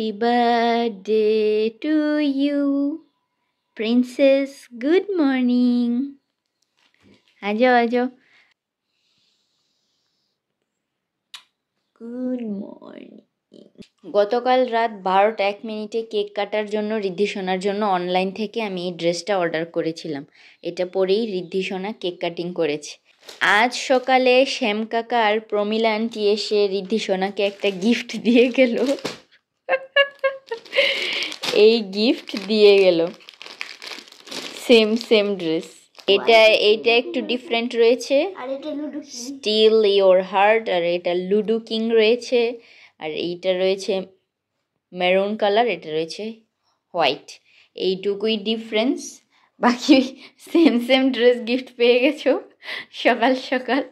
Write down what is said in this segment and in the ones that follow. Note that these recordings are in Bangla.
Happy birthday to you, Princess. Good morning. আজো আজো। Good morning. গতকাল রাত 12:01 কেক কাটার জন্য ঋদ্ধি সোনার জন্য অনলাইন থেকে আমি এই ড্রেসটা অর্ডার করেছিলাম। এটা পরেই ঋদ্ধি সোনা কেক কাটিং করেছে। আজ সকালে শ্যাম কাকা আর প্রমিলা আন্টি এসে ঋদ্ধি সোনাকে একটা গিফট দিয়ে গেল। এই গিফট দিয়ে গেল সেম ড্রেস। এটা একটু ডিফারেন্ট রয়েছে, স্টিল ইওর হার্ট, আর এটা লুডো কিং রয়েছে, আর এইটা রয়েছে মেরুন কালার, এটা রয়েছে হোয়াইট। এইটুকুই ডিফারেন্স, বাকি সেম ড্রেস গিফট পেয়ে গেছো সকাল সকাল।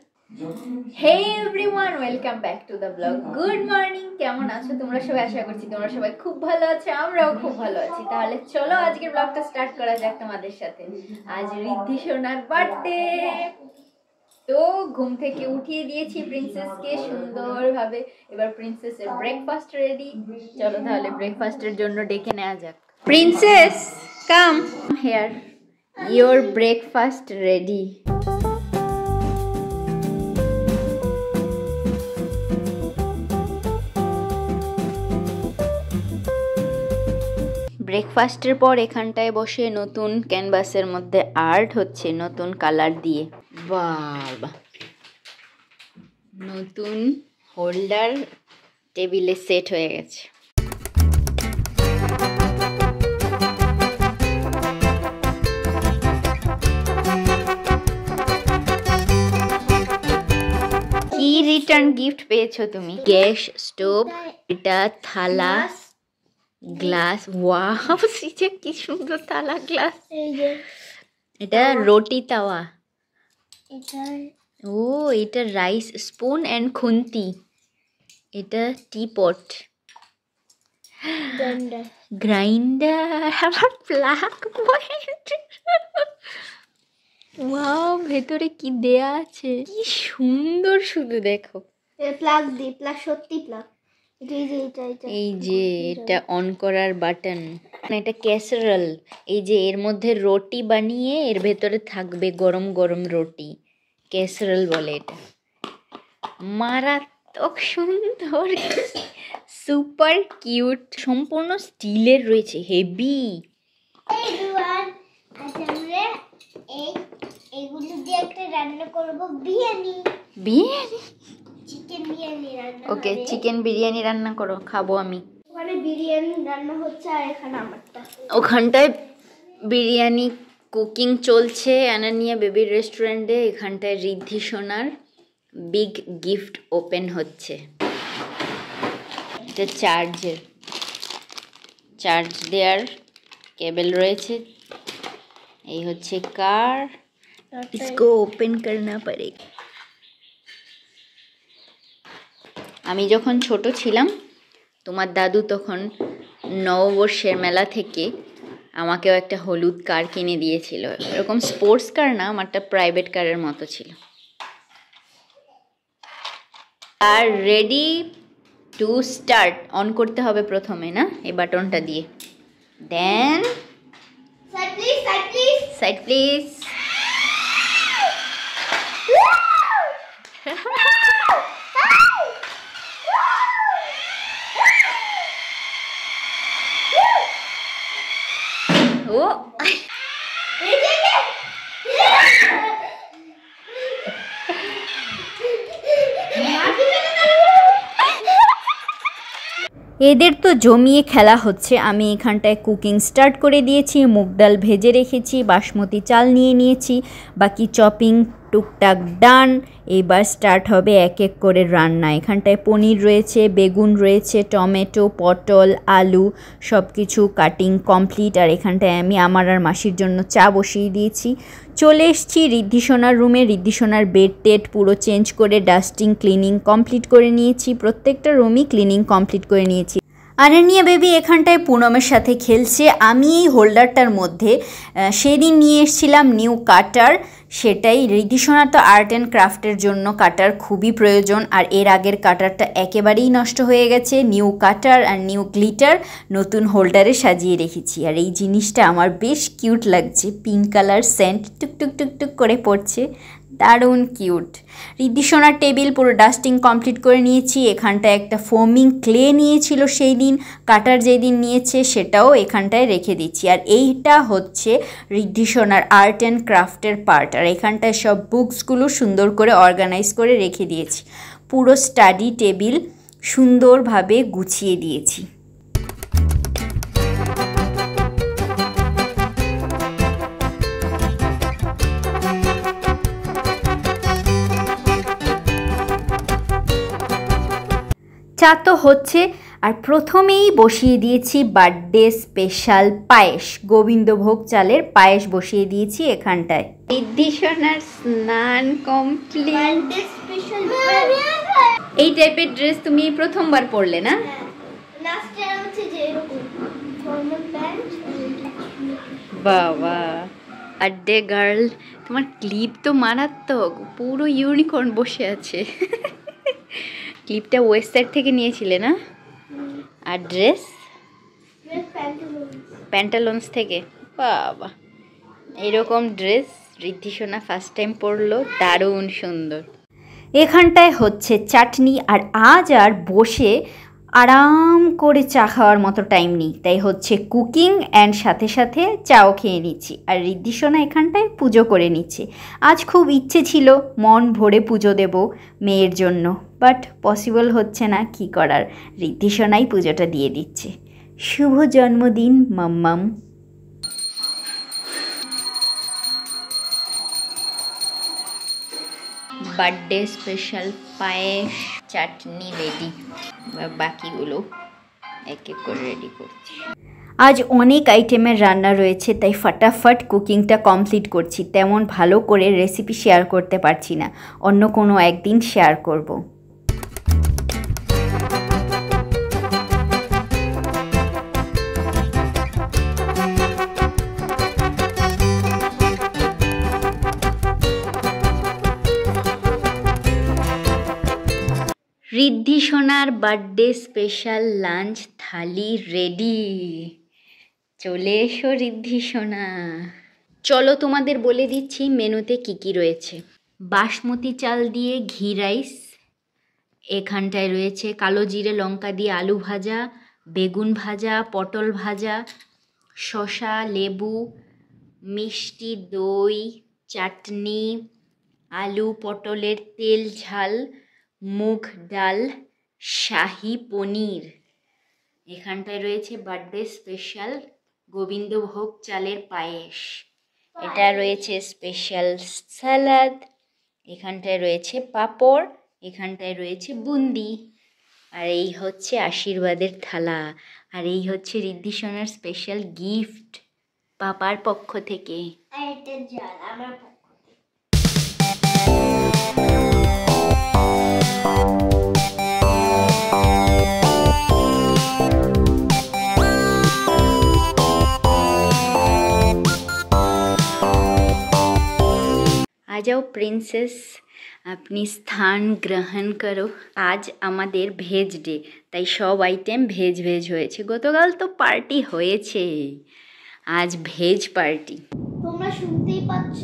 Hey everyone, welcome back to the blog. Good morning, কেমন আছো তোমরা সবাই? আশা করছি তোমরা সবাই খুব ভালো আছো, আমরাও খুব ভালো আছি। তাহলে চলো আজকের ব্লগটা স্টার্ট করা যাক তোমাদের সাথে। আজ ঋদ্ধি সোনার বার্থডে, তো ঘুম থেকে উঠিয়ে দিয়েছি প্রিন্সেসকে সুন্দরভাবে। এবার প্রিন্সেসের ব্রেকফাস্ট রেডি। চলো তাহলে ব্রেকফাস্টের জন্য ডেকে নেওয়া যাক। Princess come here, your breakfast ready. ব্রেকফাস্টের পর এখানটায় বসে নতুন ক্যানভাসের মধ্যে আর্ট হচ্ছে নতুন কালার দিয়ে। বাবা, নতুন হোল্ডার টেবিলে সেট হয়ে গেছে। কি রিটার্ন গিফট পেয়েছো তুমি? গ্যাস স্টোভ, এটা থালা, গ্লাস। ওয়াও, সিজে কি সুন্দর থালা গ্লাস। এটা রুটি তাওয়া। ও, এটা রাইস স্পুন এন্ড খুন্তি। এটা টিপট, গ্রাইন্ডার, আবার প্লাগ পয়েন্ট। ওয়াও, ভেতরে কি দেয়া আছে, কি সুন্দর, শুধু দেখো। প্লাগ দি, প্লাগ, সত্যি প্লাগ। এই যে এটা অন করার বাটন। এটা ক্যাসারোল। এই যে এর মধ্যে রুটি বানিয়ে এর ভেতরে থাকবে গরম গরম রুটি, ক্যাসারোল বলে এটা। মারাত্মক সুন্দর, সুপার কিউট, সম্পূর্ণ স্টিলের রয়েছে, হেভি। এগুলো দিয়ে একটা রান্না করব, বিরিয়ানি। চিকেন বিরিয়ানি রান্না। ওকে, চিকেন বিরিয়ানি রান্না করো, খাবো আমি। ওখানে বিরিয়ানি রান্না হচ্ছে আর এখানে আমারটা। ওখানটায় বিরিয়ানি কুকিং চলছে আনানিয়া বেবির রেস্টুরেন্টে। এখানটায় ঋদ্ধি সোনার বিগ গিফট ওপেন হচ্ছে। এটা চার্জ দেওয়ার কেবল রয়েছে। এই হচ্ছে কার, इसको ওপেন करना पड़ेगा। আমি যখন ছোট ছিলাম, তোমার দাদু তখন নববর্ষের মেলা থেকে আমাকেও একটা হলুদ কার কিনে দিয়েছিল। এরকম স্পোর্টস কার না, আমারটা প্রাইভেট কারের মতো ছিল। আর রেডি টু স্টার্ট, অন করতে হবে প্রথমে না, এই বাটনটা দিয়ে। দেন সাইড প্লিজ। ও এদের তো জমিয়ে খেলা হচ্ছে। আমি এখানটায় কুকিং স্টার্ট করে দিয়েছি। মুগ ডাল ভেজে রেখেছি, বাসমতি চাল নিয়ে নিয়েছি, বাকি চপিং টুকটাক ডান। এবার স্টার্ট হবে এক এক করে রান্না। এখানটায় পনির রয়েছে, বেগুন রয়েছে, টমেটো, পটল, আলু, সব কিছু কাটিং কমপ্লিট। আর এখানটায় আমি আমার আর মাসির জন্য চা বসিয়ে দিয়েছি। চলে এসেছি ঋদ্ধি সোনার রুমে। ঋদ্ধি সোনার বেড টেড পুরো চেঞ্জ করে ডাস্টিং ক্লিনিং কমপ্লিট করে নিয়েছি। প্রত্যেকটা রুমই ক্লিনিং কমপ্লিট করে নিয়েছি। আনানিয়া বেবি এখানটায় পুনমের সাথে খেলছে। আমি এই হোল্ডারটার মধ্যে সেদিন নিয়ে এসেছিলাম নিউ কাটার, সেটাই রিদ্ধিসোনার তো আর্ট অ্যান্ড ক্রাফটের জন্য কাটার খুবই প্রয়োজন, আর এর আগের কাটারটা একেবারেই নষ্ট হয়ে গেছে। নিউ কাটার আর নিউ গ্লিটার নতুন হোল্ডারে সাজিয়ে রেখেছি। আর এই জিনিসটা আমার বেশ কিউট লাগছে, পিঙ্ক কালার সেন্ট টুকটুক টুকটুক করে পড়ছে, দারুণ কিউট। রিদ্ধিসোনার টেবিল পুরো ডাস্টিং কমপ্লিট করে নিয়েছি। এখানটায় একটা ফোমিং ক্লে নিয়েছিল সেই দিন, কাটার যেদিন নিয়েছে সেটাও এখানটায় রেখে দিচ্ছি। আর এইটা হচ্ছে রিদ্ধিসোনার আর্ট অ্যান্ড ক্রাফটের পার্ট, আর এখানটায় সব বুকসগুলো সুন্দর করে অর্গানাইজ করে রেখে দিয়েছি। পুরো স্টাডি টেবিল সুন্দরভাবে গুছিয়ে দিয়েছি। চা তো হচ্ছে, আর প্রথমেই বসিয়ে দিয়েছি বার্থডে স্পেশাল পায়েস, গোবিন্দভোগ চালের পায়েস বসিয়ে দিয়েছি এখানটায়। রিদ্ধিসোনার স্নান কমপ্লিট। এই টাইপের ড্রেস তুমি প্রথমবার পরলে না? বাবা আড্ডে গার্ল, তোমার ক্লিপ তো মারাত্মক, পুরো ইউনিকর্ন বসে আছে। ক্লিপটা ওয়েস্ট সাইড থেকে নিয়েছিলে না? আর ড্রেস প্যান্টালুন্স থেকে। বাবা, এরকম ড্রেস রিদ্ধিসোনা ফার্স্ট টাইম পরলো, দারুণ সুন্দর। এখানটায় হচ্ছে চাটনি, আর আজ আর বসে আরাম করে চা খাওয়ার মতো টাইম নেই, তাই হচ্ছে কুকিং অ্যান্ড সাথে সাথে চাও খেয়ে নিচ্ছি। আর রিদ্ধিসোনা এখানটায় পুজো করে নিচ্ছে। আজ খুব ইচ্ছে ছিল মন ভরে পুজো দেব মেয়ের জন্য, বাট পসিবল হচ্ছে না, কি করার, রিদ্ধিসোনাই পুজোটা দিয়ে দিচ্ছে। শুভ জন্মদিন মাম্মাম। বার্থডে স্পেশাল পায়েস চাটনি রেডি, বাকিগুলো এক এক করে রেডি করছি। আজ অনেক আইটেমের রান্না রয়েছে, তাই ফটাফট কুকিংটা কমপ্লিট করছি। তেমন ভালো করে রেসিপি শেয়ার করতে পারছি না, অন্য কোনো একদিন শেয়ার করব। রিদ্ধিসোনার বার্থডে স্পেশাল লাঞ্চ থালি রেডি। চলে এসো রিদ্ধিসোনা। চলো তোমাদের বলে দিচ্ছি মেনুতে কি কি রয়েছে। বাসমতি চাল দিয়ে ঘি রাইস, এখানটায় রয়েছে কালো জিরে লঙ্কা দিয়ে আলু ভাজা, বেগুন ভাজা, পটল ভাজা, শসা, লেবু, মিষ্টি দই, চাটনি, আলু পটলের তেল ঝাল, মুগ ডাল, শাহি পনির। এখানটায় রয়েছে বার্থডে স্পেশাল গোবিন্দভোগ চালের পায়েস, এটা রয়েছে স্পেশাল স্যালাড, এখানটায় রয়েছে পাঁপড়, এখানটায় রয়েছে বুন্দি, আর এই হচ্ছে আশীর্বাদের থালা, আর এই হচ্ছে রিদ্ধিসোনার স্পেশাল গিফট পাপার পক্ষ থেকে। आ जाओ प्रिंसेस, अपनी स्थान ग्रहण करो। आज আমাদের ভেজ ডে, তাই সব আইটেম ভেজ ভেজ হয়েছে। গতকাল তো পার্টি হয়েছে, আজ ভেজ পার্টি। তোমরা শুনতেই পাচ্ছ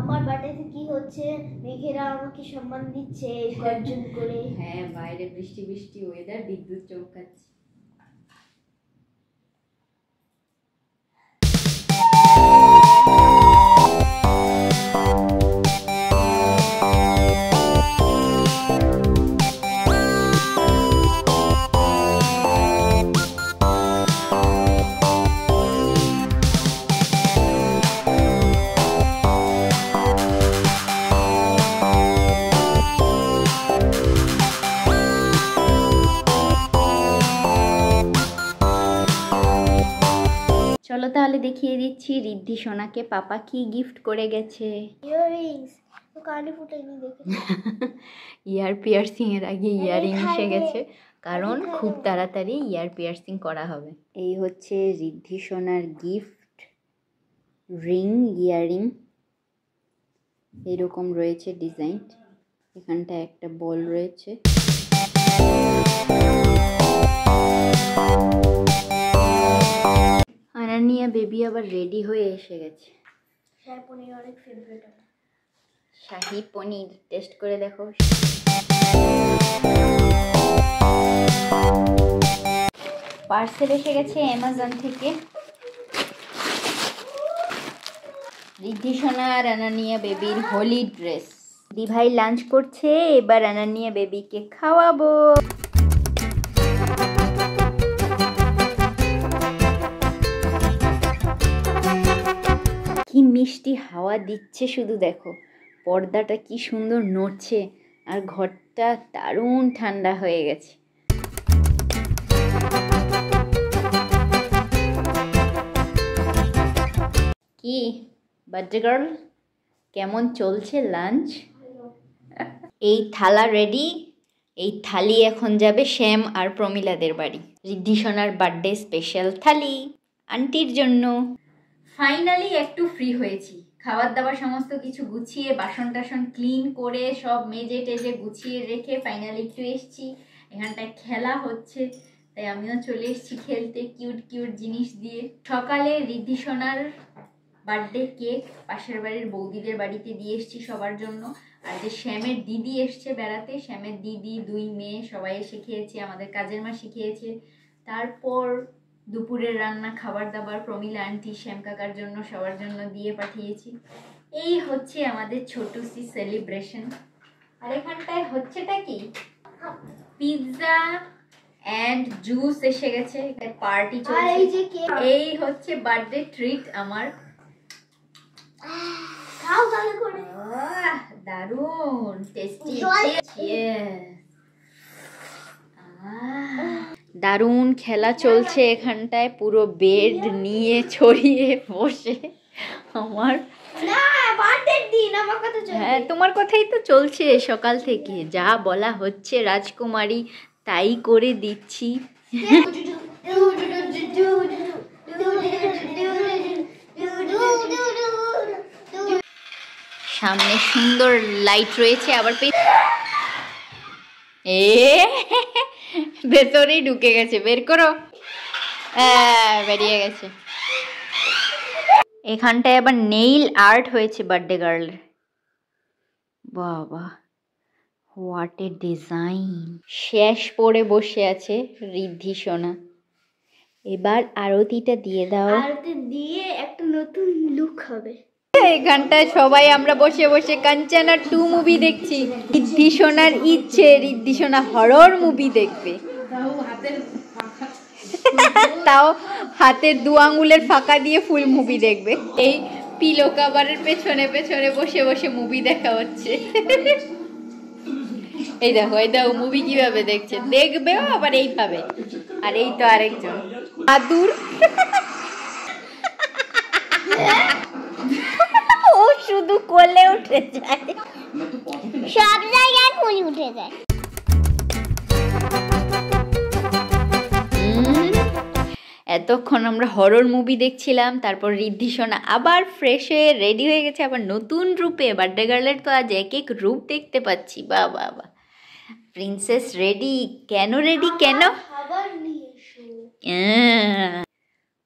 আমার বাড়িতে কি হচ্ছে, মেঘেরা আমাকে সম্মান দিচ্ছে গর্জন করে। হ্যাঁ, বাইরে বৃষ্টি বৃষ্টি ওয়েদার, বিদ্যুৎ চমকাচ্ছে। চলো তাহলে দেখিয়ে দিচ্ছি রিদ্ধিসোনাকে পাপা কি গিফট করে গেছে। ইয়াররিংস তো কানে ফুটাইনি দেখে। ইয়ার পিয়ার্সিং এর আগে ইয়ারিং এসে গেছে, কারণ খুব তাড়াতাড়ি ইয়ার পিয়ার্সিং করা হবে। এই হচ্ছে ঋদ্ধি সোনার গিফট রিং, ইয়াররিং এরকম রয়েছে ডিজাইন। এখানটা একটা বল রয়েছে। আনানিয়া বেবি আবার রেডি হয়ে এসে গেছে। শাহী পনির অনেক ফেভারিট আমার। শাহী পনির টেস্ট করে দেখো। পার্সেল এসে গেছে অ্যামাজন থেকে। ঋদ্ধি সোনা আর আনানিয়া বেবির হোলি ড্রেস। দিভাই লাঞ্চ করছে, এবার আনানিয়া বেবিকে খাওয়াবো। কি মিষ্টি হাওয়া দিচ্ছে শুধু দেখো, পর্দাটা কি সুন্দর নড়ছে আর ঘরটা দারুণ ঠান্ডা হয়ে গেছে। কি বার্থডে গার্ল, কেমন চলছে লাঞ্চ? এই থালা রেডি, এই থালি এখন যাবে শ্যাম আর প্রমিলাদের বাড়ি। ঋদ্ধি সোনার বার্থডে স্পেশাল থালি আন্টির জন্য। ফাইনালি একটু ফ্রি হয়েছি, খাবার দাবার সমস্ত কিছু গুছিয়ে বাসন টাসন ক্লিন করে সব মেজে টেজে গুছিয়ে রেখে ফাইনালি একটু এসছি। এখানটায় খেলা হচ্ছে তাই আমিও চলে এসেছি খেলতে কিউট কিউট জিনিস দিয়ে। সকালে ঋদ্ধি সোনার বার্থডে কেক পাশের বাড়ির বৌদিদের বাড়িতে দিয়ে এসেছি সবার জন্য। আর যে শ্যামের দিদি এসছে বেড়াতে, শ্যামের দিদি, দুই মেয়ে সবাই এসে খেয়েছে, আমাদের কাজের মা শিখিয়েছে। তারপর দুপুরের রান্না খাবার দাবার প্রমিলা আন্টি শ্যাম কাকার জন্য সবার জন্য দিয়ে পাঠিয়েছি। এই হচ্ছে আমাদের ছোট সি সেলিব্রেশন। আর এখানটায় হচ্ছেটা কি, পিৎজা এন্ড জুস এসে গেছে, পার্টি চলছে। এই হচ্ছে বার্থডে ট্রিট আমার। খাও ভালো করে। দারুণ টেস্টি, দারুণ খেলা চলছে এখানটায়। পুরো বেড নিয়ে ছড়িয়ে বসে আমার। হ্যাঁ, তোমার কথাই তো চলছে সকাল থেকে, যা বলা হচ্ছে রাজকুমারী তাই করে দিচ্ছি। সামনে সুন্দর লাইট রয়েছে, আবার ভেতরেই ঢুকে গেছে, বের করো। বেরিয়ে গেছে। এখানটায় আবার নেইল আর্ট হয়েছে বার্থডে গার্লের। বাবা, হোয়াট এ ডিজাইন। শেষ পড়ে বসে আছে ঋদ্ধি সোনা। এবার আরতিটা দিয়ে দাও। আরতি দিয়ে একটা নতুন লুক হবে। এখানটায় সবাই আমরা বসে বসে কাঞ্চনা 2 মুভি দেখছি। ঋদ্ধি সোনার ইচ্ছে ঋদ্ধি সোনা হরর মুভি দেখবে, তাও হাতের 2 আঙ্গুলের ফাঁকা দিয়ে ফুল মুভি দেখবে। এই পিলো কাভারের পেছনে পেছনে বসে বসে মুভি দেখা হচ্ছে। এই দেখো, এই দেখো মুভি কিভাবে দেখছে, দেখবেও আবার এইভাবে। আর এই তো আরেকজন আদুর, ও শুধু কোলে উঠে যায়, সব জায়গায় কোলে উঠে যায়। এতক্ষণ আমরা হরর মুভি দেখছিলাম, তারপর ঋদ্ধি সোনা আবার ফ্রেশ হয়ে রেডি হয়ে গেছে আবার নতুন রূপে। বার্থডে গার্লের তো আজ এক এক রূপ দেখতে পাচ্ছি। বাহ বাহ বাহ, প্রিন্সেস রেডি। কেন রেডি কেন?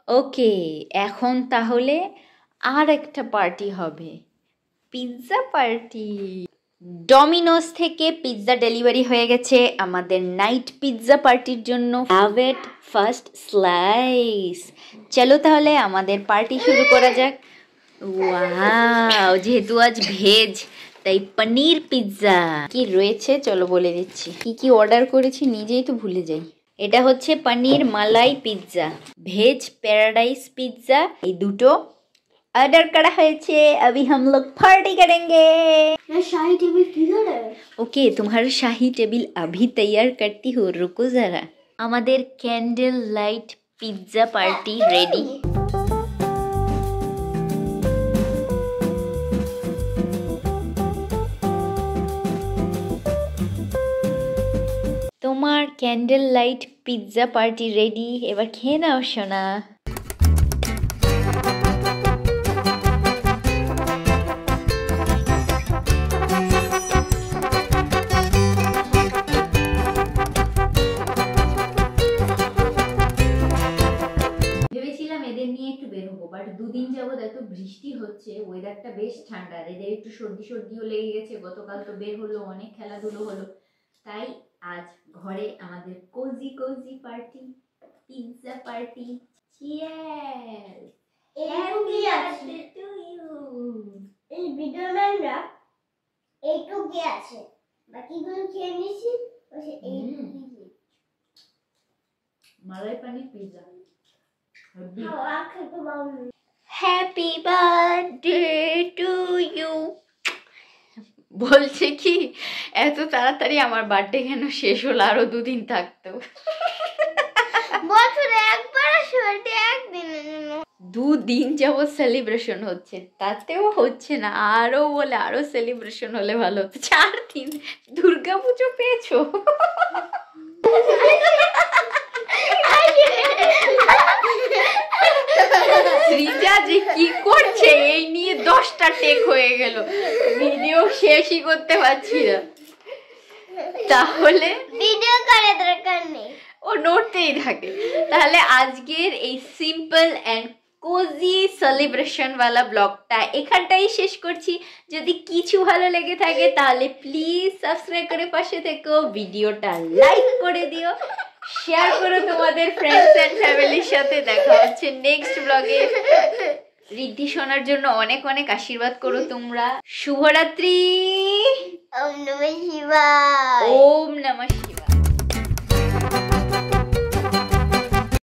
ওকে, এখন তাহলে আর একটা পার্টি হবে, পিৎজা পার্টি। ডমিনোস থেকে পিৎজা ডেলিভারি হয়ে গেছে আমাদের নাইট পিৎজা পার্টির জন্য। Have it first slice. চলো তাহলে আমাদের পার্টি শুরু করা যাক। ওয়াও, যেহেতু আজ ভেজ তাই পনির পিৎজা। কি রয়েছে চলো বলে দিচ্ছি, কি কি অর্ডার করেছি নিজেই তো ভুলে যাই। এটা হচ্ছে পনির মালাই পিৎজা, ভেজ প্যারাডাইস পিৎজা, এই দুটো ऑर्डर करा হয়েছে। अभी हम लोग पार्टी करेंगे। शाही टेबल किधर है? ओके, तुम्हारा शाही टेबल अभी तैयार करती हूँ, रुको जरा। আমাদের candle light pizza party ready. তোমার candle light pizza party ready, এবার খেয়ে নাও সোনা। ভেবেছিলাম এদের নিয়ে একটু বের হবো, বাট দুদিন যাবত এত বৃষ্টি হচ্ছে, ওয়েদারটা বেশ ঠান্ডা, এদের একটু সর্দিও লেগে গেছে। গতকাল তো বের হলো, অনেক খেলাধুলো হলো, তাই আজ ঘরে আমাদের cosy party, pizza party. Cheers! Happy birthday to you. এই ভিডিওম্যানরা এইটুকুই আছে, বাকিগুলো খেয়ে নিয়েছি। Malai paneer pizza. Happy birthday to you. বলছে কি এত তাড়াতাড়ি আমার বার্থডে কেন শেষ হলো, আরো দুদিন থাকতো। বছরে একবার আসে, একদিন দুদিন যাবত সেলিব্রেশন হচ্ছে, তাতেও হচ্ছে না, আরো বলে আরো সেলিব্রেশন হলে ভালো হতো। 4 দিন দুর্গাপুজো পেয়েছো? সৃজা যে কি করছে এই নিয়ে 10টা টেক হয়ে গেল, ভিডিও শেষই করতে পারছি না। তাহলে ভিডিও করে দরকার নেই, ও নড়তেই থাকে। তাহলে আজকের এই সিম্পল অ্যান্ড কোজি সেলিব্রেশন ওয়ালা ব্লগটা এখানটাই শেষ করছি। যদি কিছু ভালো লেগে থাকে তাহলে প্লিজ সাবস্ক্রাইব করে পাশে থেকো, ভিডিওটা লাইক করে দিও, শেয়ার করো তোমাদের ফ্রেন্ডস অ্যান্ড ফ্যামিলির সাথে। দেখা হচ্ছে নেক্সট ব্লগে। রিদ্ধি শোনার জন্য অনেক অনেক আশীর্বাদ করো তোমরা। শুভরাত্রি। ওম নমঃ শিবায়। ওম নমঃ শিবায়।